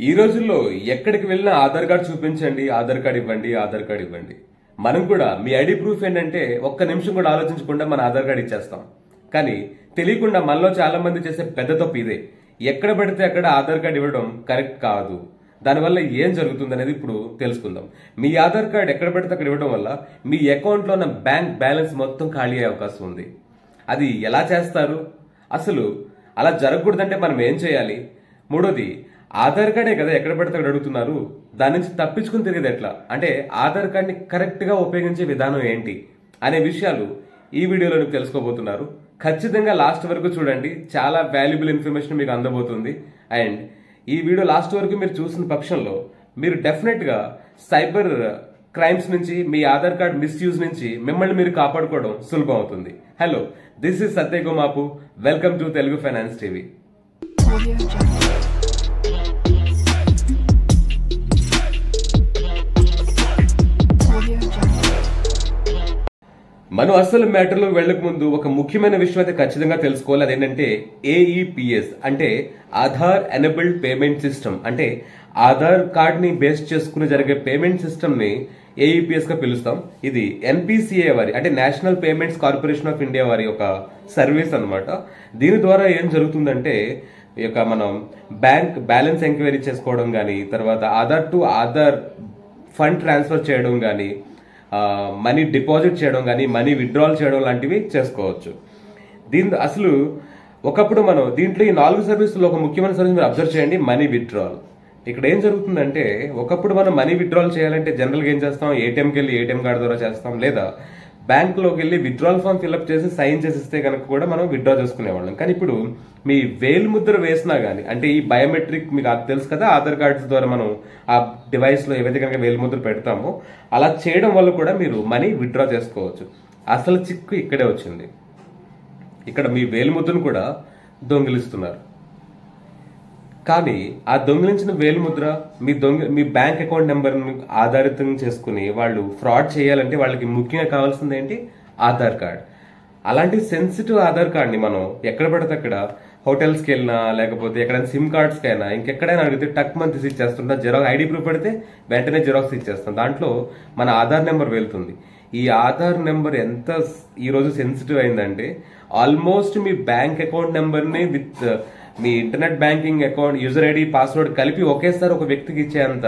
ఈ రోజుల్లో ఎక్కడికి వెళ్ళినా ఆధార్ కార్డు చూపించండి, ఆధార్ కార్డు ఇవ్వండి, ఆధార్ కార్డు ఇవ్వండి. మనం కూడా మీ ఐడి ప్రూఫ్ ఏంటంటే ఒక్క నిమిషం కూడా ఆలోచించకుండా మన ఆధార్ కార్డు ఇచ్చేస్తాం. కానీ తెలియకుండా మనలో చాలా మంది చేసే పెద్ద తప్పు ఇదే. ఎక్కడ పడితే అక్కడ ఆధార్ కార్డు ఇవ్వడం కరెక్ట్ కాదు. దానివల్ల ఏం జరుగుతుంది అనేది ఇప్పుడు తెలుసుకుందాం. మీ ఆధార్ కార్డు ఎక్కడ పడితే అక్కడ ఇవ్వడం వల్ల మీ అకౌంట్లో ఉన్న బ్యాంక్ బ్యాలెన్స్ మొత్తం ఖాళీ అయ్యే అవకాశం ఉంది. అది ఎలా చేస్తారు? అసలు అలా జరగకూడదంటే మనం ఏం చేయాలి? మూడోది, ఆధార్ కార్డే కదా ఎక్కడ పడితే అక్కడ అడుగుతున్నారు, దాని నుంచి తప్పించుకుని తిరిగేది ఎట్లా? అంటే ఆధార్ కార్డ్ని కరెక్ట్గా ఉపయోగించే విధానం ఏంటి అనే విషయాలు ఈ వీడియోలో మీకు తెలుసుకోబోతున్నారు. ఖచ్చితంగా లాస్ట్ వరకు చూడండి, చాలా వాల్యుబుల్ ఇన్ఫర్మేషన్ మీకు అందబోతుంది. అండ్ ఈ వీడియో లాస్ట్ వరకు మీరు చూసిన పక్షంలో మీరు డెఫినెట్గా సైబర్ క్రైమ్స్ నుంచి, మీ ఆధార్ కార్డ్ మిస్యూజ్ నుంచి మిమ్మల్ని మీరు కాపాడుకోవడం సులభం అవుతుంది. Hello, this is Satya Gomapu. Welcome to Telugu finance TV. మనం అసలు మ్యాటర్లో వెళ్లక ముందు ఒక ముఖ్యమైన విషయం అయితే ఖచ్చితంగా తెలుసుకోవాలి. అదేంటంటే AEPS అంటే ఆధార్ ఎనేబుల్డ్ పేమెంట్ సిస్టమ్. అంటే ఆధార్ కార్డ్ ని బేస్ చేసుకుని జరిగే పేమెంట్ సిస్టమ్ ని AEPS గా పిలుస్తాం. ఇది NPCI వారి, అంటే national payments corporation of India వారి ఒక సర్వీస్ అన్నమాట. దీని ద్వారా ఏం జరుగుతుందంటే మనం బ్యాంక్ బ్యాలెన్స్ ఎంక్వైరీ చేసుకోవడం కానీ, తర్వాత Aadhaar to Aadhaar fund transfer చేయడం కానీ, మనీ డిపాజిట్ చేయడం కానీ, మనీ విత్డ్రాల్ చేయడం లాంటివి చేసుకోవచ్చు. అసలు ఒకప్పుడు మనం దీంట్లో ఈ 4 సర్వీసుల్లో ఒక ముఖ్యమైన సర్వీస్ మీరు అబ్జర్వ్ చేయండి, మనీ విత్డ్రాల్. ఇక్కడ ఏం జరుగుతుందంటే ఒకప్పుడు మనం మనీ విత్డ్రాల్ చేయాలంటే జనరల్గా ఏం చేస్తాం, ఏటీఎంకి వెళ్ళి ఏటీఎం కార్డు ద్వారా చేస్తాం, లేదా బ్యాంకులోకి వెళ్ళి విత్డ్రాల్ ఫామ్ ఫిల్అప్ చేసి సైన్ చేసి ఇస్తే కనుక కూడా మనం విత్డ్రా చేసుకునేవాళ్ళం. కానీ ఇప్పుడు మీ వేలు ముద్ర వేసినా కానీ, అంటే ఈ బయోమెట్రిక్ మీకు తెలుసు కదా, ఆధార్ కార్డ్స్ ద్వారా మనం ఆ డివైస్లో ఏవైతే కనుక వేలు ముద్ర పెడతామో అలా చేయడం వల్ల కూడా మీరు మనీ విత్డ్రా చేసుకోవచ్చు. అసలు చిక్కు ఇక్కడే వచ్చింది. ఇక్కడ మీ వేలు ముద్రను కూడా దొంగిలిస్తున్నారు. కానీ ఆ దొంగిలించిన వేలు ముద్ర మీ బ్యాంక్ అకౌంట్ నెంబర్ని ఆధారితం చేసుకుని వాళ్ళు ఫ్రాడ్ చేయాలంటే వాళ్ళకి ముఖ్యంగా కావాల్సింది ఏంటి? ఆధార్ కార్డ్. అలాంటి సెన్సిటివ్ ఆధార్ కార్డ్ని మనం ఎక్కడ పడితే అక్కడ హోటల్స్కి వెళ్ళినా, లేకపోతే ఎక్కడైనా సిమ్ కార్డ్స్కి అయినా, ఇంకెక్కడైనా అడిగితే టక్ మంత్ తీసి ఇచ్చేస్తుంటా. ఐడి ప్రూఫ్ పెడితే వెంటనే జిరాక్స్ ఇచ్చేస్తాం. దాంట్లో మన ఆధార్ నెంబర్ వెళ్తుంది. ఈ ఆధార్ నెంబర్ ఎంత ఈరోజు సెన్సిటివ్ అయిందంటే ఆల్మోస్ట్ మీ బ్యాంక్ అకౌంట్ నెంబర్ని with me internet banking account user ID password కలిపి ఒకేసారి ఒక వ్యక్తికి ఇచ్చేంత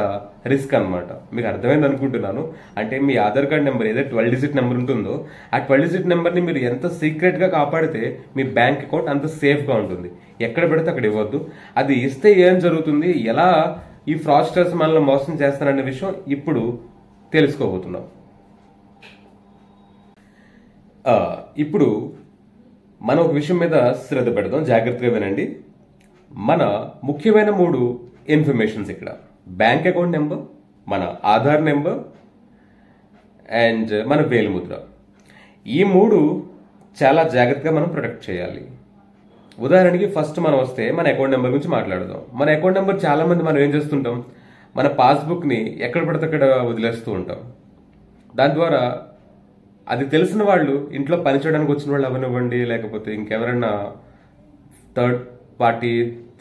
రిస్క్ అనమాట. మీకు అర్థమైంది అనుకుంటున్నాను. అంటే మీ ఆధార్ కార్డ్ నెంబర్ ఏదైతే 12 డిజిట్ నెంబర్ ఉంటుందో ఆ 12 డిజిట్ నెంబర్ని మీరు ఎంత సీక్రెట్ గా కాపాడితే మీ బ్యాంక్ అకౌంట్ అంత సేఫ్ గా ఉంటుంది. ఎక్కడ పెడితే అక్కడ ఇవ్వద్దు. అది ఇస్తే ఏం జరుగుతుంది, ఎలా ఈ ఫ్రాడ్స్టర్స్ మనల్ని మోసం చేస్తారనే విషయం ఇప్పుడు తెలుసుకోబోతున్నాం. ఇప్పుడు మనం ఒక విషయం మీద శ్రద్ధ పెడదాం, జాగ్రత్తగా వినండి. మన ముఖ్యమైన 3 ఇన్ఫర్మేషన్స్ ఇక్కడ: బ్యాంక్ అకౌంట్ నెంబర్, మన ఆధార్ నెంబర్ అండ్ మన వేలు ముద్ర. ఈ 3 చాలా జాగ్రత్తగా మనం ప్రొటెక్ట్ చేయాలి. ఉదాహరణకి ఫస్ట్ మనం వస్తే మన అకౌంట్ నెంబర్ గురించి మాట్లాడదాం. మన అకౌంట్ నెంబర్ చాలా మంది మనం ఏం చేస్తుంటాం, మన పాస్బుక్ని ఎక్కడ పడితే అక్కడ వదిలేస్తూ ఉంటాం. దాని ద్వారా అది తెలిసిన వాళ్ళు, ఇంట్లో పనిచేయడానికి వచ్చిన వాళ్ళు అవనివ్వండి, లేకపోతే ఇంకెవరైనా థర్డ్ పార్టీ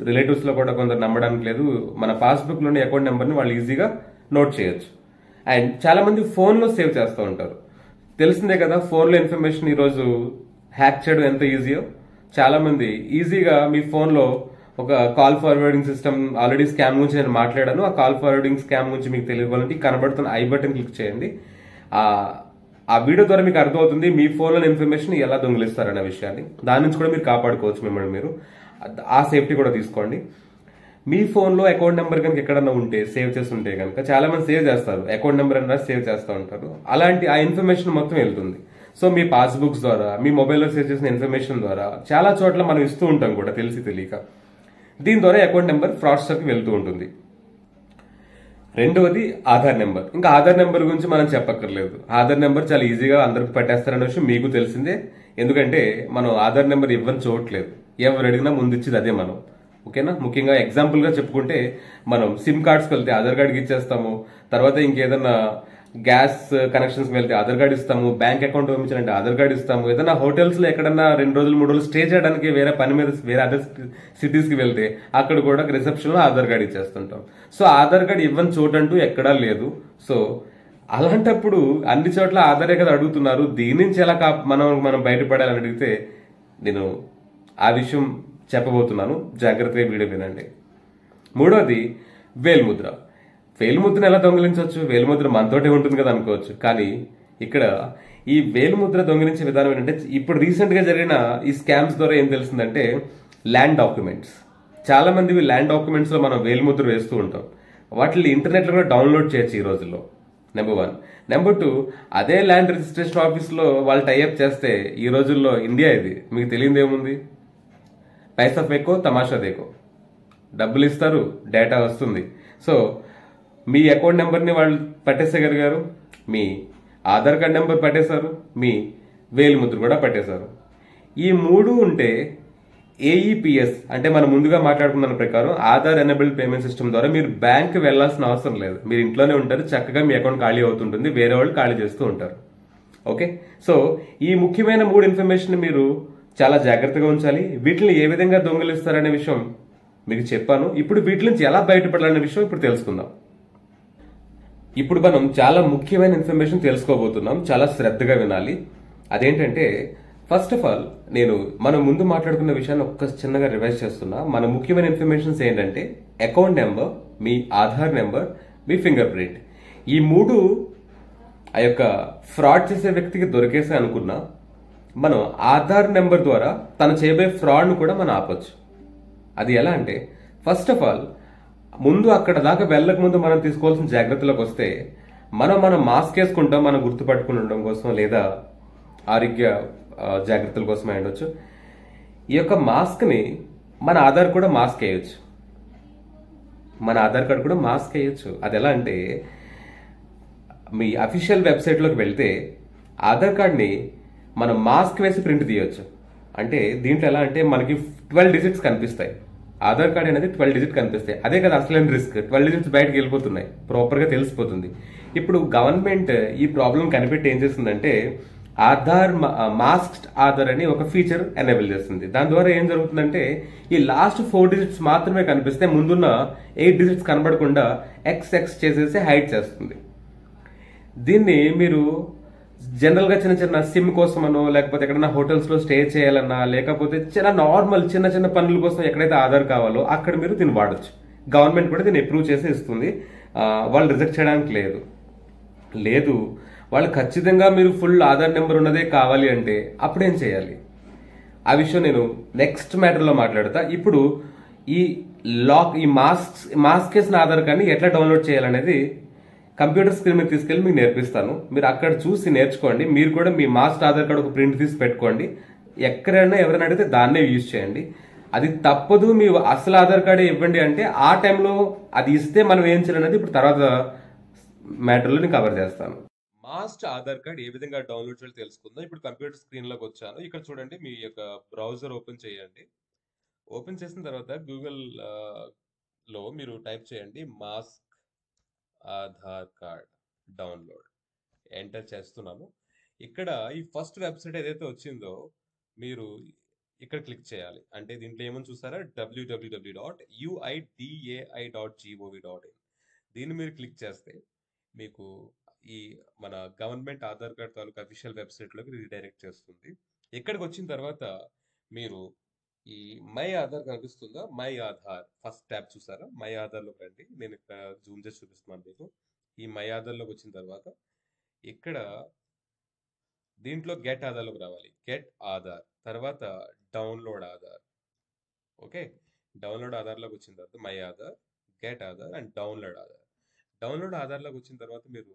రిలేటివ్స్లో కూడా కొందరు నమ్మడానికి లేదు, మన పాస్బుక్లోని అకౌంట్ నెంబర్ని వాళ్ళు ఈజీగా నోట్ చేయొచ్చు. అండ్ చాలా మంది ఫోన్లో సేవ్ చేస్తూ ఉంటారు. తెలిసిందే కదా, ఫోన్లో ఇన్ఫర్మేషన్ ఈరోజు హ్యాక్ చేయడం ఎంత ఈజీయో. చాలా మంది ఈజీగా మీ ఫోన్లో ఒక call forwarding system, already scam గురించి నేను మాట్లాడాను. ఆ కాల్ ఫార్వర్డింగ్ స్కామ్ గురించి మీకు తెలియాలంటే కనబడుతున్న ఐ బటన్ క్లిక్ చేయండి. ఆ వీడియో ద్వారా మీకు అర్థమవుతుంది మీ ఫోన్లో ఇన్ఫర్మేషన్ ఎలా దొంగిలిస్తారనే విషయాన్ని. దాని నుంచి కూడా మీరు కాపాడుకోవచ్చు మిమ్మల్ని మీరు. ఆ సేఫ్టీ కూడా తీసుకోండి. మీ ఫోన్లో అకౌంట్ నెంబర్ కనుక ఎక్కడన్నా ఉంటే, సేవ్ చేసి ఉంటే కనుక, చాలా మంది సేవ్ చేస్తారు, అకౌంట్ నెంబర్ అన్నా సేవ్ చేస్తూ ఉంటారు. అలాంటి ఆ ఇన్ఫర్మేషన్ మొత్తం వెళ్తుంది. సో మీ పాస్బుక్స్ ద్వారా, మీ మొబైల్లో సేవ్ చేసిన ఇన్ఫర్మేషన్ ద్వారా చాలా చోట్ల మనం ఇస్తూ ఉంటాం కూడా తెలిసి తెలియక. దీని ద్వారా అకౌంట్ నెంబర్ ఫ్రాడ్స్టర్కి వెళ్తూ ఉంటుంది. రెండవది ఆధార్ నెంబర్. ఇంకా ఆధార్ నెంబర్ గురించి మనం చెప్పక్కర్లేదు. ఆధార్ నెంబర్ చాలా ఈజీగా అందరికి పట్టేస్తారనే విషయం మీకు తెలిసిందే. ఎందుకంటే మనం ఆధార్ నెంబర్ ఇవ్వని చూడట్లేదు, ఎవరు అడిగినా ముందు ఇచ్చేది అదే మనం. ఓకేనా? ముఖ్యంగా ఎగ్జాంపుల్గా చెప్పుకుంటే మనం సిమ్ కార్డ్స్కి వెళ్తే ఆధార్ కార్డ్కి ఇచ్చేస్తాము. తర్వాత ఇంకేదన్నా గ్యాస్ కనెక్షన్స్ వెళ్తే ఆధార్ కార్డు ఇస్తాము, బ్యాంక్ అకౌంట్ పంపించాలంటే ఆధార్ కార్డు ఇస్తాము, ఏదైనా హోటల్స్ లో ఎక్కడన్నా 2 రోజులు 3 రోజులు స్టే చేయడానికి వేరే పని మీద వేరే అదర్ సిటీస్ కి వెళ్తే అక్కడ కూడా రిసెప్షన్ లో ఆధార్ కార్డు ఇచ్చేస్తుంటాం. సో ఆధార్ కార్డు ఇవ్వని చోటంటూ ఎక్కడా లేదు. సో అలాంటప్పుడు అన్ని చోట్ల ఆధారే కదా అడుగుతున్నారు, దీని నుంచి ఎలా మనం బయటపడాలని అడిగితే నేను ఆ విషయం చెప్పబోతున్నాను, జాగ్రత్తగా వీడియో వినండి. మూడోది వేలిముద్ర. వేలిముద్రను ఎలా దొంగిలించవచ్చు? వేలిముద్ర మనతోటే ఉంటుంది కదా అనుకోవచ్చు, కానీ ఇక్కడ ఈ వేలిముద్ర దొంగిలించే విధానం ఏంటంటే, ఇప్పుడు రీసెంట్ గా జరిగిన ఈ స్కామ్స్ ద్వారా ఏం తెలిసిందంటే, ల్యాండ్ డాక్యుమెంట్స్. చాలా మంది ల్యాండ్ డాక్యుమెంట్స్ లో మనం వేలిముద్ర వేస్తూ ఉంటాం, వాటిని ఇంటర్నెట్ లో కూడా డౌన్లోడ్ చేయొచ్చు ఈ రోజుల్లో. నెంబర్ 1. నెంబర్ 2, అదే ల్యాండ్ రిజిస్ట్రేషన్ ఆఫీస్ లో వాళ్ళు టైఅప్ చేస్తే, ఈ రోజుల్లో ఇండియా ఇది, మీకు తెలియదు ఏముంది, పైసా ఫేకో తమాషా దేకో, డబ్బులు ఇస్తారు, డేటా వస్తుంది. సో మీ అకౌంట్ నెంబర్ని వాళ్ళు పట్టేసేయగలిగారు, మీ ఆధార్ కార్డ్ నెంబర్ పట్టేశారు, మీ వేలిముద్ర కూడా పట్టేశారు. ఈ 3 ఉంటే ఏఈపిఎస్ అంటే మనం ముందుగా మాట్లాడుకున్న ప్రకారం ఆధార్ ఎనేబుల్డ్ పేమెంట్ సిస్టమ్ ద్వారా మీరు బ్యాంక్ వెళ్లాల్సిన అవసరం లేదు. మీరు ఇంట్లోనే ఉంటారు, చక్కగా మీ అకౌంట్ ఖాళీ అవుతుంటుంది, వేరే వాళ్ళు ఖాళీ చేస్తూ ఉంటారు. ఓకే, సో ఈ ముఖ్యమైన 3 ఇన్ఫర్మేషన్ మీరు చాలా జాగ్రత్తగా ఉంచాలి. వీటిని ఏ విధంగా దొంగిలిస్తారనే విషయం మీకు చెప్పాను. ఇప్పుడు వీటి నుంచి ఎలా బయటపడాలనే విషయం ఇప్పుడు తెలుసుకుందాం. ఇప్పుడు మనం చాలా ముఖ్యమైన ఇన్ఫర్మేషన్ తెలుసుకోబోతున్నాం, చాలా శ్రద్ధగా వినాలి. అదేంటంటే, ఫస్ట్ ఆఫ్ ఆల్ మనం ముందు మాట్లాడుకున్న విషయాన్ని ఒక్క చిన్నగా రివైజ్ చేస్తున్నా. మన ముఖ్యమైన ఇన్ఫర్మేషన్స్ ఏంటంటే, అకౌంట్ నెంబర్, మీ ఆధార్ నెంబర్, మీ ఫింగర్ ప్రింట్. ఈ 3 ఆ యొక్క ఫ్రాడ్ చేసే వ్యక్తికి దొరికేసే అనుకున్నా, మనం ఆధార్ నెంబర్ ద్వారా తను చేయబోయే ఫ్రాడ్ను కూడా మనం ఆపొచ్చు. అది ఎలా అంటే, ఫస్ట్ ఆఫ్ ఆల్ ముందు అక్కడ దాకా వెళ్ళక ముందు మనం తీసుకోవాల్సిన జాగ్రత్తలకు వస్తే, మనం మాస్క్ వేసుకుంటాం, మనం గుర్తుపట్టుకుని ఉండడం కోసం, లేదా ఆరోగ్య జాగ్రత్తల కోసం అయి ఉండొచ్చు. ఈ యొక్క మాస్క్ ని మన ఆధార్ కూడా మాస్క్ వేయొచ్చు, మన ఆధార్ కార్డు కూడా మాస్క్ వేయొచ్చు. అది ఎలా అంటే, మీ అఫీషియల్ వెబ్సైట్ లోకి వెళ్తే ఆధార్ కార్డ్ని మనం మాస్క్ వేసి ప్రింట్ తీయొచ్చు. అంటే దీంట్లో ఎలా అంటే, మనకి 12 డిజిట్స్ కనిపిస్తాయి, ఆధార్ కార్డ్ అనేది 12 డిజిట్ కనిపిస్తాయి. అదే కదా అసలైన రిస్క్, 12 డిజిట్స్ బయటకు వెళ్ళిపోతున్నాయి, ప్రాపర్ గా తెలిసిపోతుంది. ఇప్పుడు గవర్నమెంట్ ఈ ప్రాబ్లం కనిపెట్టి ఏం చేస్తుందంటే, ఆధార్ మాస్క్డ్ ఆధార్ అని ఒక ఫీచర్ ఎనేబుల్ చేస్తుంది. దాని ద్వారా ఏం జరుగుతుందంటే, ఈ లాస్ట్ 4 డిజిట్స్ మాత్రమే కనిపిస్తే, ముందున్న 8 డిజిట్స్ కనబడకుండా XX చేసేసి హైడ్ చేస్తుంది. దీన్ని మీరు జనరల్ గా చిన్న సిమ్ కోసమనో, లేకపోతే ఎక్కడైనా హోటల్స్ లో స్టే చేయాలన్నా, లేకపోతే చిన్న పనుల కోసం ఎక్కడైతే ఆధార్ కావాలో అక్కడ మీరు దీన్ని వాడచ్చు. గవర్నమెంట్ కూడా దీన్ని అప్రూవ్ చేసి ఇస్తుంది, వాళ్ళు రిజెక్ట్ చేయడానికి లేదు. వాళ్ళు ఖచ్చితంగా మీరు ఫుల్ ఆధార్ నెంబర్ ఉన్నదే కావాలి అంటే అప్పుడేం చేయాలి, ఆ విషయం నేను నెక్స్ట్ మ్యాటర్ లో మాట్లాడతా. ఇప్పుడు ఈ మాస్క్ వేసిన ఆధార్ కార్డ్ని ఎట్లా డౌన్లోడ్ చేయాలనేది కంప్యూటర్ స్క్రీన్ మీద తీసుకెళ్లి మీకు నేర్పిస్తాను. మీరు అక్కడ చూసి నేర్చుకోండి. మీరు కూడా మీ మాస్టర్ ఆధార్ కార్డు ఒక ప్రింట్ తీసి పెట్టుకోండి. ఎక్కడైనా ఎవరైనా అడిగితే దాన్నే యూజ్ చేయండి. అది తప్పదు, మీ అసలు ఆధార్ కార్డే ఇవ్వండి అంటే ఆ టైంలో అది ఇస్తే మనం ఏం చేయాలనేది ఇప్పుడు తర్వాత మ్యాటర్లో నేను కవర్ చేస్తాను. మాస్టర్ ఆధార్ కార్డ్ ఏ విధంగా డౌన్లోడ్ చేయాలో తెలుసుకుందాం. ఇప్పుడు కంప్యూటర్ స్క్రీన్ లోకి వచ్చాను. ఇక్కడ చూడండి, మీ యొక్క బ్రౌజర్ ఓపెన్ చేయండి. ఓపెన్ చేసిన తర్వాత గూగుల్ లో మీరు టైప్ చేయండి mask Aadhaar card download. Enter చేస్తున్నాను. ఇక్కడ ఈ ఫస్ట్ వెబ్సైట్ ఏదైతే వచ్చిందో మీరు ఇక్కడ క్లిక్ చేయాలి. అంటే దీంట్లో ఏమని చూసారా, www.uidai.gov.in. దీన్ని మీరు క్లిక్ చేస్తే మీకు ఈ మన గవర్నమెంట్ ఆధార్ కార్డ్ తాలూకు అఫీషియల్ వెబ్సైట్ లోకి రీడైరెక్ట్ చేస్తుంది. ఇక్కడికి వచ్చిన తర్వాత మీరు ఈ మై ఆధార్ కనిపిస్తుందా, మై ఆధార్ ఫస్ట్ ట్యాబ్ చూసారా, మై ఆధార్ లోకి రండి. నేను ఇక్కడ జూమ్ చేసి చూపిస్తున్నాను మీకు. ఈ మై ఆధార్ లోకి వచ్చిన తర్వాత ఇక్కడ దీంట్లో గెట్ ఆధార్ లోకి రావాలి. గెట్ ఆధార్ తర్వాత download Aadhaar. Okay, download Aadhaar లోకి వచ్చిన తర్వాత my Aadhaar, get Aadhaar and download Aadhaar. Download Aadhaar లోకి వచ్చిన తర్వాత మీరు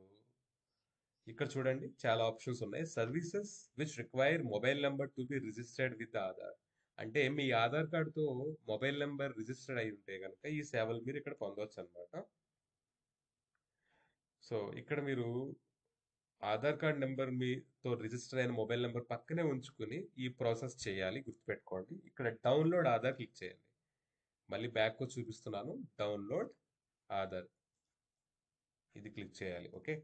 ఇక్కడ చూడండి, చాలా ఆప్షన్స్ ఉన్నాయి. Services which require mobile number to be registered with Aadhaar. అంటే మీ ఆధార్ కార్డుతో మొబైల్ నెంబర్ రిజిస్టర్డ్ అయి ఉంటే కనుక ఈ సేవలు మీరు ఇక్కడ పొందవచ్చు అనమాట. సో ఇక్కడ మీరు ఆధార్ కార్డ్ నెంబర్ మీతో రిజిస్టర్ అయిన మొబైల్ నెంబర్ పక్కనే ఉంచుకుని ఈ ప్రాసెస్ చేయాలి, గుర్తుపెట్టుకోండి. ఇక్కడ డౌన్లోడ్ ఆధార్ క్లిక్ చేయండి. మళ్ళీ బ్యాక్ వచ్చి చూపిస్తున్నాను, డౌన్లోడ్ ఆధార్ ఇది క్లిక్ చేయాలి. Okay,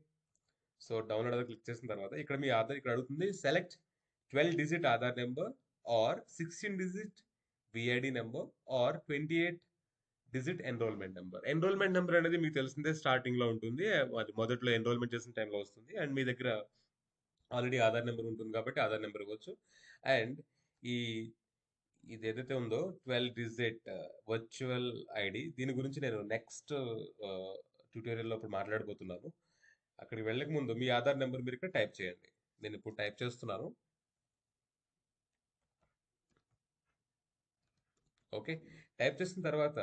so download Aadhaar click చేసిన తర్వాత ఇక్కడ మీ ఆధార్ ఇక్కడ అడుగుతుంది select 12 digit Aadhaar number or 16 digit VID number or 28 digit enrolment number. Enrolment number అనేది మీకు తెలిసిందే స్టార్టింగ్ లో ఉంటుంది, అది మొదట్లో ఎన్రోల్మెంట్ చేసిన టైంలో వస్తుంది. అండ్ మీ దగ్గర ఆల్రెడీ ఆధార్ నెంబర్ ఉంటుంది కాబట్టి ఆధార్ నెంబర్ ఇవ్వచ్చు. అండ్ ఇది ఏదైతే ఉందో 12 డిజిట్ వర్చువల్ ఐడి, దీని గురించి నేను నెక్స్ట్ ట్యూటోరియల్లో ఇప్పుడు మాట్లాడబోతున్నాను. అక్కడికి వెళ్ళక ముందు మీ ఆధార్ నెంబర్ మీరు ఇక్కడ టైప్ చేయండి. నేను ఇప్పుడు టైప్ చేస్తున్నాను. ఓకే, టైప్ చేసిన తర్వాత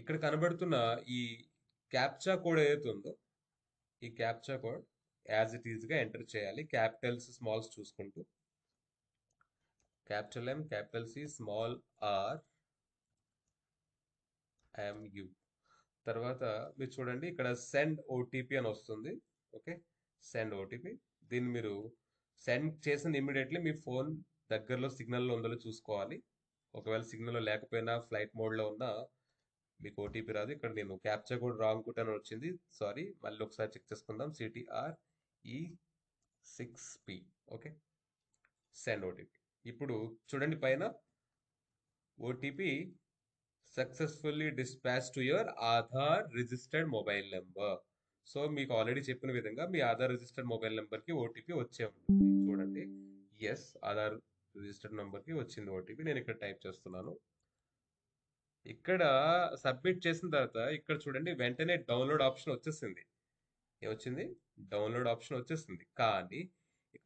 ఇక్కడ కనబడుతున్న ఈ క్యాప్చా కోడ్ ఏదైతే ఉందో ఈ captcha code as it is గా ఎంటర్ చేయాలి. క్యాపిటల్స్ స్మాల్స్ చూసుకుంటూ capital M, capital C, small R, MU. తర్వాత మీరు చూడండి ఇక్కడ సెండ్ ఓటీపీ అని వస్తుంది. Okay, send OTP. దీన్ని మీరు సెండ్ చేసిన ఇమీడియట్లీ మీ ఫోన్ దగ్గరలో సిగ్నల్లో ఉందో చూసుకోవాలి. ఒకవేళ సిగ్నల్లో లేకపోయినా ఫ్లైట్ మోడ్లో ఉన్నా మీకు ఓటీపీ రాదు. ఇక్కడ నేను క్యాప్చా కోడ్ రాంగ్ కొట్టాను వచ్చింది, సారీ. మళ్ళీ ఒకసారి చెక్ చేసుకుందాం. CTRE6P. Okay, send OTP. ఇప్పుడు చూడండి పైన OTP successfully dispatch to your Aadhaar registered mobile number. So మీకు ఆల్రెడీ చెప్పిన విధంగా మీ ఆధార్ రిజిస్టర్డ్ మొబైల్ నెంబర్కి ఓటీపీ వచ్చే ఉంటుంది. చూడండి, ఎస్, ఆధార్ రిజిస్టర్డ్ నెంబర్కి వచ్చింది ఓటీపీ. నేను ఇక్కడ టైప్ చేస్తున్నాను. ఇక్కడ సబ్మిట్ చేసిన తర్వాత ఇక్కడ చూడండి వెంటనే డౌన్లోడ్ ఆప్షన్ వచ్చేసింది. ఏమొచ్చింది? డౌన్లోడ్ ఆప్షన్ వచ్చేసింది. కానీ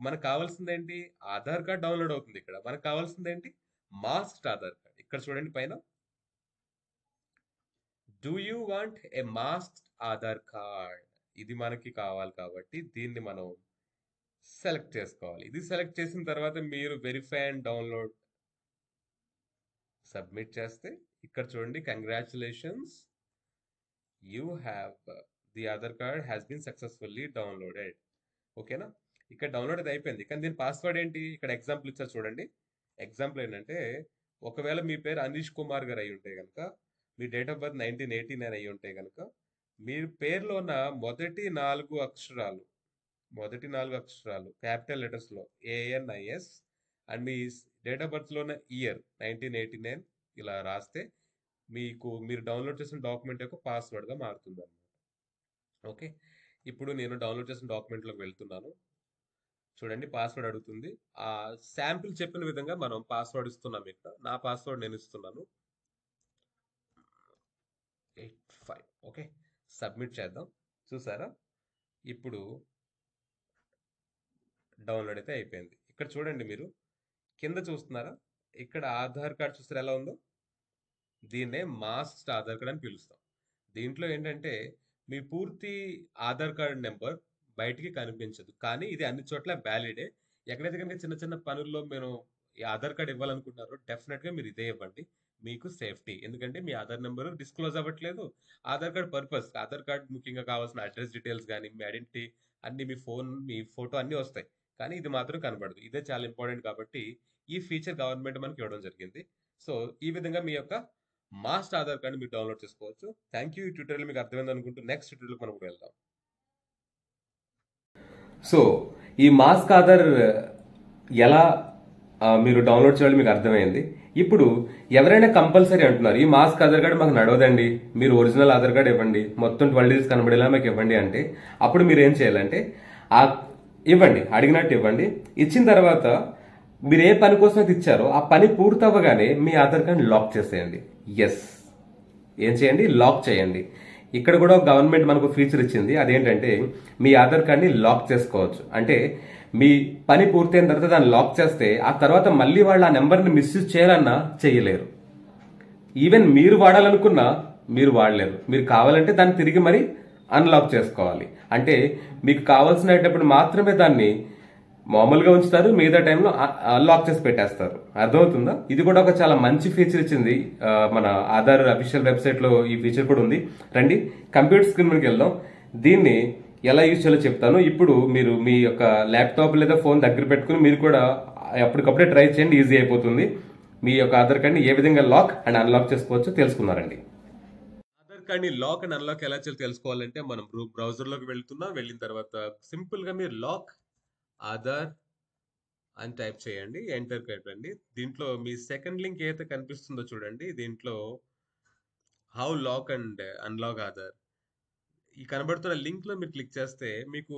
మనకు కావాల్సింది ఏంటి? ఆధార్ కార్డ్ డౌన్లోడ్ అవుతుంది. ఇక్కడ మనకు కావాల్సింది ఏంటి? Masked Aadhaar card. ఇక్కడ చూడండి పైన do you want a masked Aadhaar card, ఇది మనకి కావాలి కాబట్టి దీన్ని మనం సెలెక్ట్ చేసుకోవాలి. ఇది సెలెక్ట్ చేసిన తర్వాత మీరు వెరిఫై అండ్ డౌన్లోడ్ సబ్మిట్ చేస్తే ఇక్కడ చూడండి congratulations, you have the Aadhaar card has been successfully downloaded. ఓకేనా, ఇక్కడ డౌన్లోడ్ అయితే అయిపోయింది. కానీ దీని పాస్వర్డ్ ఏంటి? ఇక్కడ ఎగ్జాంపుల్ ఇచ్చారు చూడండి. ఎగ్జాంపుల్ ఏంటంటే ఒకవేళ మీ పేరు అనీష్ కుమార్ గారు అయి ఉంటే కనుక, మీ డేట్ ఆఫ్ బర్త్ 1989 అయి ఉంటే కనుక, మీ పేరులో ఉన్న మొదటి నాలుగు అక్షరాలు క్యాపిటల్ లెటర్స్లో ANIS అండ్ మీ డేట్ ఆఫ్ బర్త్లో ఉన్న ఇయర్ 1989 ఇలా రాస్తే మీరు డౌన్లోడ్ చేసిన డాక్యుమెంట్ యొక్క పాస్వర్డ్గా మారుతుంది అన్నమాట. ఓకే, ఇప్పుడు నేను డౌన్లోడ్ చేసిన డాక్యుమెంట్లోకి వెళ్తున్నాను. చూడండి పాస్వర్డ్ అడుగుతుంది. ఆ శాంపిల్ చెప్పిన విధంగా మనం పాస్వర్డ్ ఇస్తున్నాం. ఇక్కడ నా పాస్వర్డ్ నేను ఇస్తున్నాను 85. ఓకే, సబ్మిట్ చేద్దాం. చూసారా, ఇప్పుడు డౌన్లోడ్ అయితే అయిపోయింది. ఇక్కడ చూడండి, మీరు కింద చూస్తున్నారా, ఇక్కడ ఆధార్ కార్డ్ చూస్తారా ఎలా ఉందో? దీన్నే మాస్క్డ్ ఆధార్ కార్డ్ అని పిలుస్తాం. దీంట్లో ఏంటంటే మీ పూర్తి ఆధార్ కార్డ్ నెంబర్ బయటికి కనిపించదు, కానీ ఇది అన్ని చోట్ల వ్యాలిడే. ఎక్కడైతే కనుక చిన్న చిన్న పనుల్లో మీరు ఈ ఆధార్ కార్డ్ ఇవ్వాలనుకుంటున్నారో డెఫినెట్గా మీరు ఇదే ఇవ్వండి, మీకు సేఫ్టీ. ఎందుకంటే మీ ఆధార్ నెంబర్ డిస్క్లోజ్ అవ్వట్లేదు. Aadhaar card purpose, Aadhaar card ముఖ్యంగా కావాల్సిన అడ్రస్ డీటెయిల్స్ కానీ మీ ఐడెంటిటీ అన్ని, మీ ఫోన్, మీ ఫోటో అన్నీ వస్తాయి, కానీ ఇది మాత్రం కనబడదు. ఇదే చాలా ఇంపార్టెంట్ కాబట్టి ఈ ఫీచర్ గవర్నమెంట్ మనకి ఇవ్వడం జరిగింది. సో ఈ విధంగా మీ యొక్క మాస్క్డ్ ఆధార్ కార్డ్ మీరు డౌన్లోడ్ చేసుకోవచ్చు. Thank you. ఈ ట్యూటోరియల్ మీకు అర్థమైంది అనుకుంటూ నెక్స్ట్ ట్యూటోరియల్ మనం వెళ్దాం. సో ఈ మాస్క్ ఆధార్ ఎలా మీరు డౌన్లోడ్ చేయాలి మీకు అర్థమైంది. ఇప్పుడు ఎవరైనా కంపల్సరీ అంటున్నారు ఈ మాస్క్ ఆధార్ కార్డ్ మాకు నడవదండి, మీరు ఒరిజినల్ ఆధార్ కార్డ్ ఇవ్వండి, మొత్తం 12 డిజిట్స్ కనబడేలా మాకు ఇవ్వండి అంటే, అప్పుడు మీరు ఏం చేయాలంటే ఇవ్వండి, అడిగినట్టు ఇవ్వండి. ఇచ్చిన తర్వాత మీరు ఏ పని కోసం అయితే ఇచ్చారో ఆ పని పూర్తవ్వగానే మీ ఆధార్ కార్డ్ లాక్ చేసేయండి. ఎస్, ఏం చేయండి? లాక్ చేయండి. ఇక్కడ కూడా గవర్నమెంట్ మనకు ఫీచర్ ఇచ్చింది, అదేంటంటే మీ ఆధార్ కార్డ్ని లాక్ చేసుకోవచ్చు. అంటే మీ పని పూర్తయిన తర్వాత దాన్ని లాక్ చేస్తే ఆ తర్వాత మళ్ళీ వాళ్ళు ఆ నెంబర్ని మిస్యూజ్ చేయాలన్నా చేయలేరు. ఈవెన్ మీరు వాడాలనుకున్నా మీరు వాడలేరు. మీరు కావాలంటే దాన్ని తిరిగి మరి అన్లాక్ చేసుకోవాలి. అంటే మీకు కావాల్సినప్పుడు మాత్రమే దాన్ని మామూలుగా ఉంచుతారు, మిగతా టైంలో లాక్ చేసి పెట్టేస్తారు. అర్థమవుతుందా? ఇది కూడా ఒక చాలా మంచి ఫీచర్ ఇచ్చింది మన ఆధార్ అఫీషియల్ వెబ్సైట్ లో. ఈ ఫీచర్ కూడా ఉంది. రండి కంప్యూటర్ స్క్రీన్ మీదకి వెళ్దాం. దీన్ని ఎలా యూజ్ చేయాలో చెప్తాను. ఇప్పుడు మీరు మీ యొక్క ల్యాప్టాప్ లేదా ఫోన్ దగ్గర పెట్టుకుని మీరు కూడా అప్పటికప్పుడే ట్రై చేయండి, ఈజీ అయిపోతుంది. మీ యొక్క ఆధార్ కార్డ్ని ఏ విధంగా లాక్ అండ్ అన్లాక్ చేసుకోవచ్చో తెలుసుకున్నారండి. ఆధార్ కార్డ్ ని లాక్ అండ్ అన్లాక్ ఎలా చేయాలో తెలుసుకోవాలంటే మనం బ్రౌజర్ లోకి వెళ్తున్నాం. వెళ్ళిన తర్వాత సింపుల్ గా మీరు లాక్ ఆధార్ అని టైప్ చేయండి, ఎంటర్ కొట్టండి. దీంట్లో మీ సెకండ్ లింక్ ఏదైతే కనిపిస్తుందో చూడండి, దీంట్లో how lock and unlock Aadhaar ఈ కనబడుతున్న లింక్ లో మీరు క్లిక్ చేస్తే మీకు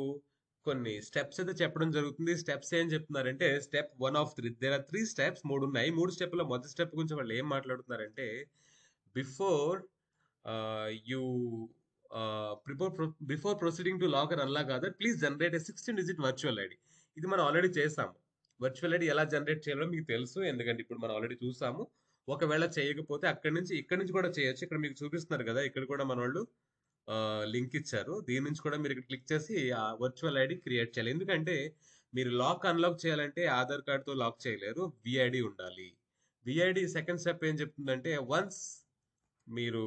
కొన్ని స్టెప్స్ అయితే చెప్పడం జరుగుతుంది. స్టెప్స్ ఏం చెప్తున్నారంటే step 1 of 3, there are 3 steps, మూడు ఉన్నాయి. మూడు స్టెప్ల మొదటి స్టెప్ గురించి వాళ్ళు ఏం మాట్లాడుతున్నారంటే before you before proceeding to lock and unlock Aadhaar please generate a 16 digit virtual ID. ఇది మనం ఆల్రెడీ చేసాము. వర్చువల్ ఐడి ఎలా జనరేట్ చేయాలో మీకు తెలుసు, ఎందుకంటే ఇప్పుడు మనం ఆల్రెడీ చూసాము. ఒకవేళ చేయకపోతే ఇక్కడ నుంచి కూడా చేయొచ్చు. ఇక్కడ మీకు చూపిస్తున్నారు కదా, ఇక్కడ కూడా మన వాళ్ళు లింక్ ఇచ్చారు. దీని నుంచి కూడా మీరు ఇక్కడ క్లిక్ చేసి ఆ వర్చువల్ ఐడి క్రియేట్ చేయాలి. ఎందుకంటే మీరు లాక్ అన్లాక్ చేయాలంటే ఆధార్ కార్డ్ తో లాక్ చేయలేరు, విఐడి ఉండాలి. విఐడి సెకండ్ స్టెప్ ఏం చెప్తుందంటే వన్స్ మీరు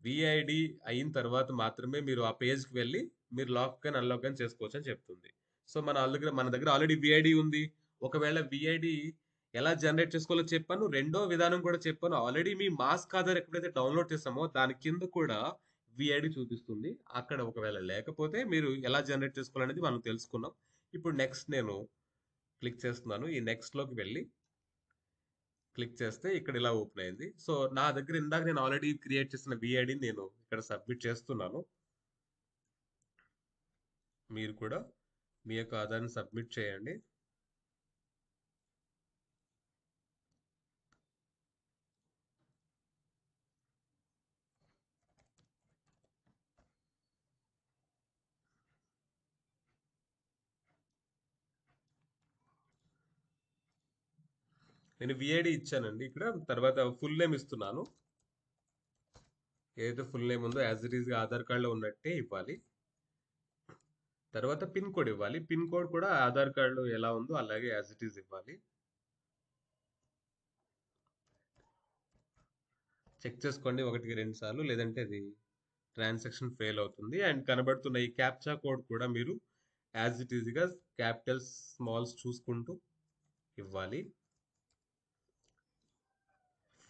విఐడి అయిన తర్వాత మాత్రమే మీరు ఆ పేజ్ కి వెళ్ళి మీరు లాక్ కానీ అన్లాక్ కానీ చేసుకోవచ్చు అని చెప్తుంది. సో మన దగ్గర ఆల్రెడీ విఐడి ఉంది. ఒకవేళ విఐడి ఎలా జనరేట్ చేసుకోవాలో చెప్పాను. రెండో విధానం కూడా చెప్పాను. ఆల్రెడీ మీ మాస్క్ ఆధార్ ఎప్పుడైతే డౌన్లోడ్ చేస్తామో దాని కింద కూడా విఐడి చూపిస్తుంది. అక్కడ ఒకవేళ లేకపోతే మీరు ఎలా జనరేట్ చేసుకోవాలనేది మనం తెలుసుకున్నాం. ఇప్పుడు నెక్స్ట్ నేను క్లిక్ చేస్తున్నాను. ఈ నెక్స్ట్ లోకి వెళ్ళి క్లిక్ చేస్తే ఇక్కడ ఇలా ఓపెన్ అయింది. సో నా దగ్గర ఇందాక నేను ఆల్రెడీ క్రియేట్ చేసిన విఐడిని నేను ఇక్కడ సబ్మిట్ చేస్తున్నాను. మీరు కూడా మీ యొక్క ఆధార్ని సబ్మిట్ చేయండి. నేను విఐడి ఇచ్చానండి. ఇక్కడ తర్వాత ఫుల్ నేమ్ ఇస్తున్నాను. ఏదైతే ఫుల్ నేమ్ ఉందో యాజ్ ఇట్ ఈస్ ఆధార్ కార్డులో ఉన్నట్టే ఇవ్వాలి. తర్వాత పిన్ కోడ్ ఇవ్వాలి. పిన్ కోడ్ కూడా ఆధార్ కార్డులో ఎలా ఉందో అలాగే యాజ్ ఇట్ ఈస్ ఇవ్వాలి. చెక్ చేసుకోండి 1-2 సార్లు, లేదంటే అది ట్రాన్సాక్షన్ ఫెయిల్ అవుతుంది. అండ్ కనబడుతున్న ఈ క్యాప్చా కోడ్ కూడా మీరు యాజ్ ఇట్ ఈస్ గా క్యాపిటల్స్ స్మాల్స్ చూసుకుంటూ ఇవ్వాలి.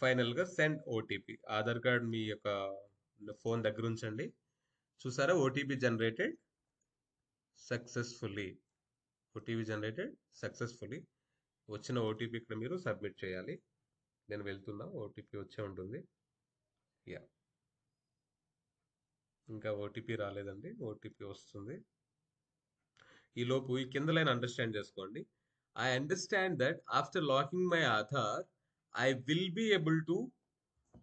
ఫైనల్ గా సెండ్ ఓటీపీ. ఆధార్ కార్డ్ మీ యొక్క ఫోన్ దగ్గర ఉంచండి. చూసారా, OTP generated successfully. OTP generated successfully. వచ్చిన ఓటీపీ ఇక్కడ మీరు సబ్మిట్ చేయాలి. నేను వెళ్తున్నా, ఓటీపీ వచ్చే ఉంటుంది. యా, ఇంకా ఓటీపీ రాలేదండి, ఓటీపీ వస్తుంది. ఈ లోపు ఈ కింద లైన్ అండర్స్టాండ్ చేసుకోండి. I understand that after locking my Aadhaar I will be able to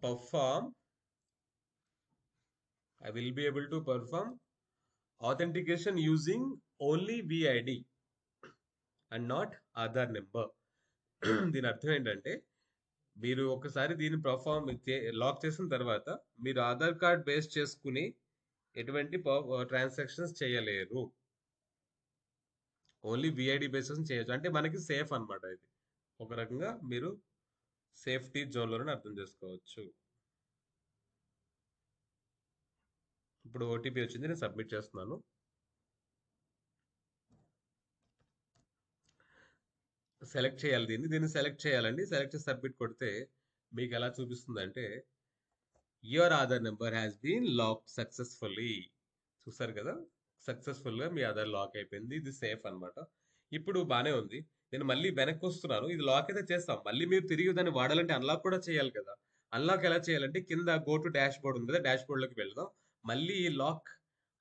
perform authentication using only VID and not Aadhaar number. దీని అర్థం ఏంటంటే మీరు ఒకసారి దీన్ని లాక్ చేసిన తర్వాత మీరు ఆధార్ కార్డ్ బేస్ చేసుకుని ఎటువంటి ట్రాన్సాక్షన్స్ చేయలేరు. ఓన్లీ విఐడి బేసెస్ చేయొచ్చు. అంటే మనకి సేఫ్ అన్నమాట. ఇది ఒక రకంగా మీరు సేఫ్టీ జోన్లోనే అర్థం చేసుకోవచ్చు. ఇప్పుడు ఓటీపీ వచ్చింది, నేను సబ్మిట్ చేస్తున్నాను. సెలెక్ట్ చేయాలి, దీన్ని సెలెక్ట్ చేయాలండి. సెలెక్ట్ చేసి సబ్మిట్ కొడితే మీకు ఎలా చూపిస్తుంది అంటే your Aadhaar number has been lock successfully. చూసారు కదా, సక్సెస్ఫుల్ గా మీ ఆధార్ లాక్ అయిపోయింది. ఇది సేఫ్ అన్నమాట. ఇప్పుడు బానే ఉంది. నేను మళ్ళీ వెనక్కి వస్తున్నాను. ఇది లాక్ అయితే చేస్తాం, మళ్ళీ మీరు తిరిగి దాన్ని వాడాలంటే అన్లాక్ కూడా చేయాలి కదా. అన్లాక్ ఎలా చేయాలంటే కింద గో టు డాష్ బోర్డ్ ఉంది కదా, డాష్ బోర్డ్ లోకి వెళ్దాం. మళ్ళీ లాక్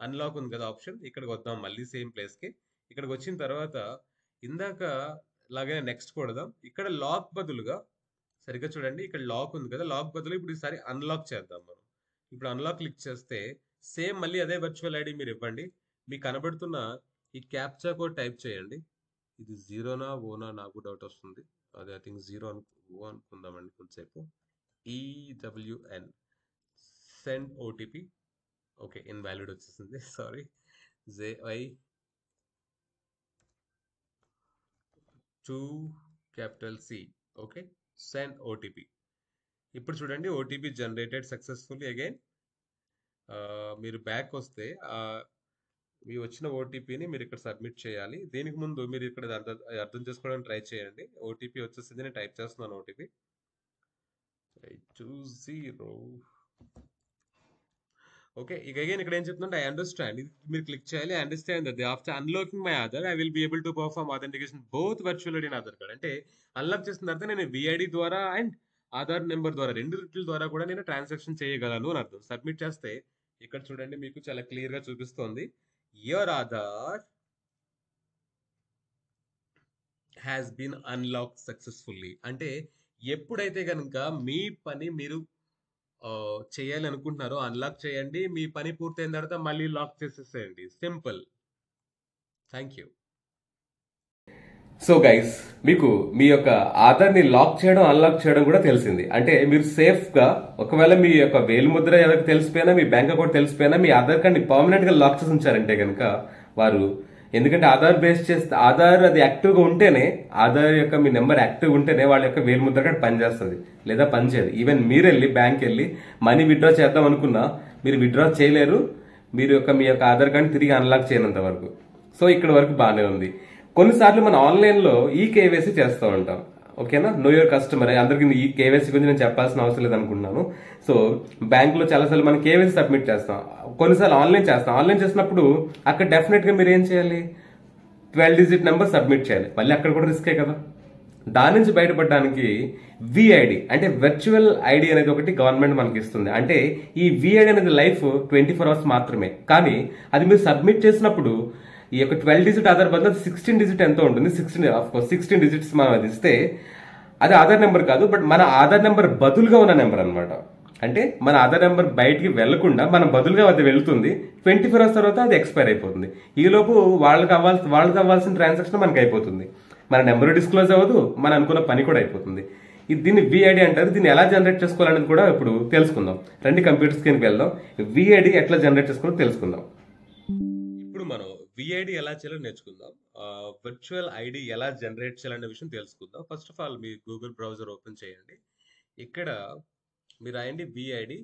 అన్లాక్ ఉంది కదా ఆప్షన్, ఇక్కడికి వద్దాం. మళ్ళీ సేమ్ ప్లేస్ కి ఇక్కడికి వచ్చిన తర్వాత ఇందాక లాగానే నెక్స్ట్ కొడదాం. ఇక్కడ లాక్ బదులుగా సరిగ్గా చూడండి, ఇక్కడ లాక్ ఉంది కదా, లాక్ బదులు ఇప్పుడు ఈసారి అన్లాక్ చేద్దాం మనం. ఇప్పుడు అన్లాక్ క్లిక్ చేస్తే సేమ్ మళ్ళీ అదే వర్చువల్ ఐడి మీరు ఇవ్వండి. మీకు కనబడుతున్న ఈ క్యాప్చా కోడ్ టైప్ చేయండి. ఇది జీరోనా ఓనా నాకు డౌట్ వస్తుంది. అదే ఐ థింక్ జీరో ఓ అనుకుందామండి కొంతసేపు. ఈడబ్ల్యూఎన్ సెండ్ ఓటీపీ. ఓకే, ఇన్వాలిడ్ వచ్చేసింది, sorry. JI 2C. Okay, send OTP. ఇప్పుడు చూడండి, ఓటీపీ జనరేటెడ్ సక్సెస్ఫుల్లీ. అగైన్ మీరు బ్యాక్ వస్తే మీ వచ్చిన ఓటీపీని మీరు ఇక్కడ సబ్మిట్ చేయాలి. దీనికి ముందు మీరు ఇక్కడ అర్థం చేసుకోవడానికి ట్రై చేయండి. ఓటీపీ వచ్చేసింది, నేను టైప్ చేస్తున్నాను ఓటీపీ 20. ఓకే, ఇక అగైన్ ఇక్కడ ఏం చెప్తుందంటే ఐ అండర్స్టాండ్, ఇది మీరు క్లిక్ చేయాలి. I understand that after unlocking my Aadhaar I will be able to perform authentication both virtual ID and Aadhaar card. అంటే అన్లాక్ చేసిన తర్వాత నేను విఐడి ద్వారా అండ్ ఆధార్ నెంబర్ ద్వారా రెండిట్ల ద్వారా కూడా నేను ట్రాన్సాక్షన్ చేయగలను అని అర్థం. సబ్మిట్ చేస్తే ఇక్కడ చూడండి మీకు చాలా క్లియర్ గా చూపిస్తోంది, your Aadhaar has been unlock successfully. అంటే ఎప్పుడైతే కనుక మీ పని మీరు చేయాలి అనుకుంటున్నారో అన్లాక్ చేయండి, మీ పని పూర్తయిన తర్వాత మళ్ళీ లాక్ చేసేసేయండి, simple. Thank you. So guys, మీకు మీ యొక్క ఆధార్ని లాక్ చేయడం అన్లాక్ చేయడం కూడా తెలిసింది. అంటే మీరు సేఫ్ గా, ఒకవేళ మీ యొక్క వేలిముద్ర ఎవరికి తెలిసిపోయినా, మీ బ్యాంక్ అకౌంట్ తెలిసిపోయినా, మీ ఆధార్ కార్డ్ని పర్మనెంట్ గా లాక్ చేసి ఉంచారంటే కనుక వారు, ఎందుకంటే ఆధార్ బేస్ చేస్తే ఆధార్ అది యాక్టివ్ గా ఉంటేనే, ఆధార్ యొక్క మీ నెంబర్ యాక్టివ్ ఉంటేనే వాళ్ళ యొక్క వేలిముద్ర కార్డు పనిచేస్తుంది, లేదా పనిచేయదు. ఈవెన్ మీరు వెళ్ళి బ్యాంక్ వెళ్ళి మనీ విత్డ్రా చేద్దాం అనుకున్నా మీరు విత్డ్రా చేయలేరు, మీరు మీ యొక్క ఆధార్ కార్డు తిరిగి అన్లాక్ చేయనంత వరకు. సో ఇక్కడ వరకు బాగానే ఉంది. కొన్నిసార్లు మనం ఆన్లైన్ లో ఈ కేవైసీ చేస్తూ ఉంటాం, ఓకేనా, నో యువర్ కస్టమర్. అందరికి ఈ కేవైసీ గురించి నేను చెప్పాల్సిన అవసరం లేదు అనుకుంటున్నాను. సో బ్యాంక్ లో చాలాసార్లు మనం కేవైసీ సబ్మిట్ చేస్తాం, కొన్నిసార్లు ఆన్లైన్ చేస్తాం. ఆన్లైన్ చేసినప్పుడు అక్కడ డెఫినెట్ గా మీరు ఏం చేయాలి, 12 డిజిట్ నెంబర్ సబ్మిట్ చేయాలి. మళ్ళీ అక్కడ కూడా రిస్కే కదా. దాని నుంచి బయటపడడానికి విఐడి అంటే వర్చువల్ ఐడి అనేది ఒకటి గవర్నమెంట్ మనకి ఇస్తుంది. అంటే ఈ విఐడి అనేది లైఫ్ 24 అవర్స్ మాత్రమే. కానీ అది మీరు సబ్మిట్ చేసినప్పుడు ఈ యొక్క 12 డిజిట్ ఆధార్ బదులు 16 డిజిట్ ఎంతో ఉంటుంది, 16 డిజిట్స్ మనం అది ఇస్తే అది ఆధార్ నెంబర్ కాదు, బట్ మన ఆధార్ నెంబర్ బదులుగా ఉన్న నెంబర్ అనమాట. అంటే మన ఆధార్ నెంబర్ బయటికి వెళ్లకుండా మన బదులుగా అది వెళ్తుంది. 24 అవర్స్ తర్వాత అది ఎక్స్పైర్ అయిపోతుంది. ఈలోపు వాళ్ళకి అవ్వాల్సిన ట్రాన్సాక్షన్ మనకి అయిపోతుంది, మన నెంబర్ డిస్క్లోజ్ అవ్వదు, మనం అనుకున్న పని కూడా అయిపోతుంది. దీన్ని విఐడి అంటారు. దీన్ని ఎలా జనరేట్ చేసుకోవాలనేది కూడా ఇప్పుడు తెలుసుకుందాం. రండి కంప్యూటర్ స్క్రీన్కి వెళ్దాం, విఐడి ఎట్లా జనరేట్ చేసుకోవాలో తెలుసుకుందాం. ఇప్పుడు మనం విఐడి ఎలా చేయాలో నేర్చుకుందాం, వర్చువల్ ఐడి ఎలా జనరేట్ చేయాలనే విషయం తెలుసుకుందాం. First of all me Google browser open చేయండి. ఇక్కడ మీరు రాయండి VID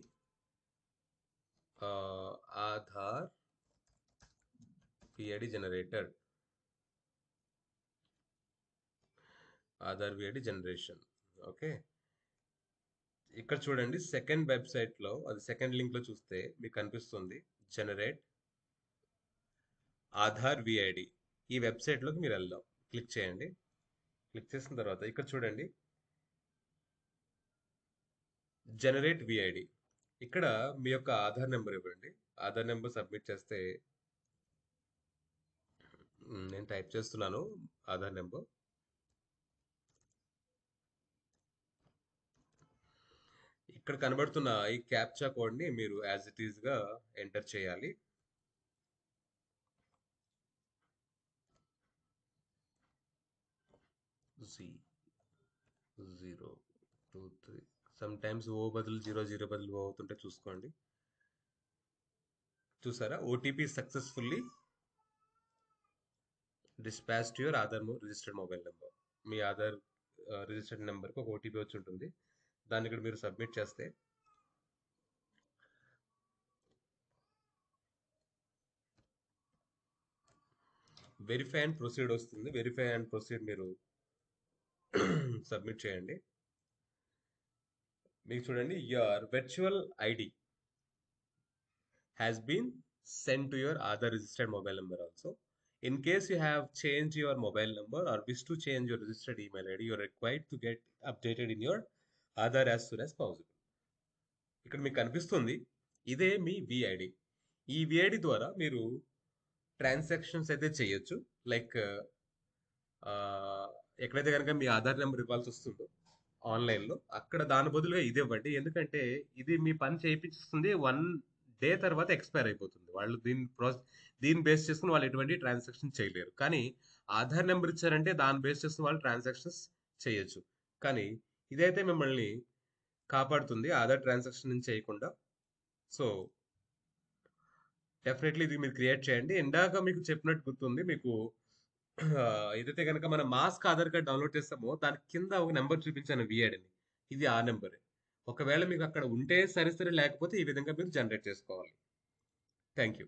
Aadhaar VID generator, Aadhaar VID generation. Okay, ఇక్కడ చూడండి సెకండ్ వెబ్సైట్ లో, అది సెకండ్ లింక్ లో చూస్తే మీకు కనిపిస్తుంది జనరేట్ ఆధార్ విఐడి. ఈ వెబ్సైట్ లోకి మీరు వెళ్దాం, క్లిక్ చేయండి. క్లిక్ చేసిన తర్వాత ఇక్కడ చూడండి జనరేట్ విఐడి. ఇక్కడ మీ యొక్క ఆధార్ నెంబర్ ఇవ్వండి. ఆధార్ నెంబర్ సబ్మిట్ చేస్తే, నేను టైప్ చేస్తున్నాను ఆధార్ నెంబర్. ఇక్కడ కనబడుతున్న ఈ క్యాప్చా కోడ్ ని మీరు యాజ్ ఇట్ ఈస్ గా ఎంటర్ చేయాలి. Z023. సమ్ టైమ్స్ ఓ బదులు 00 బదులు ఓ అవుతుంటే చూసుకోండి. చూసారా, OTP successfully dispatch to your Aadhaar registered mobile number. Me Aadhaar registered నెంబర్కి ఒక ఓటీపీ వచ్చి ఉంటుంది, దాన్ని ఇక్కడ మీరు సబ్మిట్ చేస్తే వెరిఫై అండ్ ప్రొసీడ్ వస్తుంది. వెరిఫై అండ్ ప్రొసీడ్ మీరు సబ్మిట్ చేయండి. మీకు చూడండి your virtual ID has been send to your Aadhaar registered mobile number also. In case you have changed your mobile number or wish to change your registered email ID, you are required to get updated in your Aadhaar as soon as possible. ఇక్కడ మీకు కనిపిస్తుంది ఇదే మీ VID. ఈ VID ద్వారా మీరు transactions అయితే చేయొచ్చు. Like ఎక్కడైతే కనుక మీ ఆధార్ నెంబర్ ఇవ్వాల్సి వస్తుందో ఆన్లైన్లో, అక్కడ దాని బదులుగా ఇది ఇవ్వండి. ఎందుకంటే ఇది మీ పని చేయించుస్తుంది, 1 డే తర్వాత ఎక్స్పైర్ అయిపోతుంది. వాళ్ళు దీన్ని బేస్ చేసుకుని వాళ్ళు ఎటువంటి ట్రాన్సాక్షన్ చేయలేరు. కానీ ఆధార్ నెంబర్ ఇచ్చారంటే దాన్ని బేస్ చేసుకుని వాళ్ళు ట్రాన్సాక్షన్స్ చేయొచ్చు. కానీ ఇదైతే మిమ్మల్ని కాపాడుతుంది ఆధార్ ట్రాన్సాక్షన్ నుంచి చేయకుండా. సో డెఫినెట్లీ ఇది మీరు క్రియేట్ చేయండి. ఇందాక మీకు చెప్పినట్టు గుర్తుంది మీకు, ఏదైతే కనుక మన మాస్క్ ఆధార్ కార్డ్ డౌన్లోడ్ చేస్తామో దాని కింద ఒక నెంబర్ చూపించాను విఐడిని, ఇది ఆ నెంబరే. ఒకవేళ మీకు అక్కడ ఉంటే సరే, లేకపోతే ఈ విధంగా మీరు జనరేట్ చేసుకోవాలి. Thank you.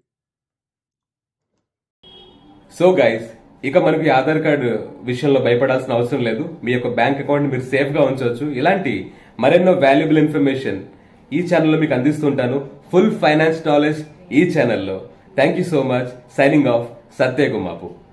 సో గైస్, ఇక మనకి ఆధార్ కార్డు విషయంలో భయపడాల్సిన అవసరం లేదు. మీ యొక్క బ్యాంక్ అకౌంట్ మీరు సేఫ్ గా ఉంచవచ్చు. ఇలాంటి మరెన్నో వాల్యుబుల్ ఇన్ఫర్మేషన్ ఈ ఛానల్లో మీకు అందిస్తుంటాను. ఫుల్ ఫైనాన్స్ నాలెడ్జ్ ఈ ఛానల్లో. Thank you so much. Signing off, Satya Gummapu.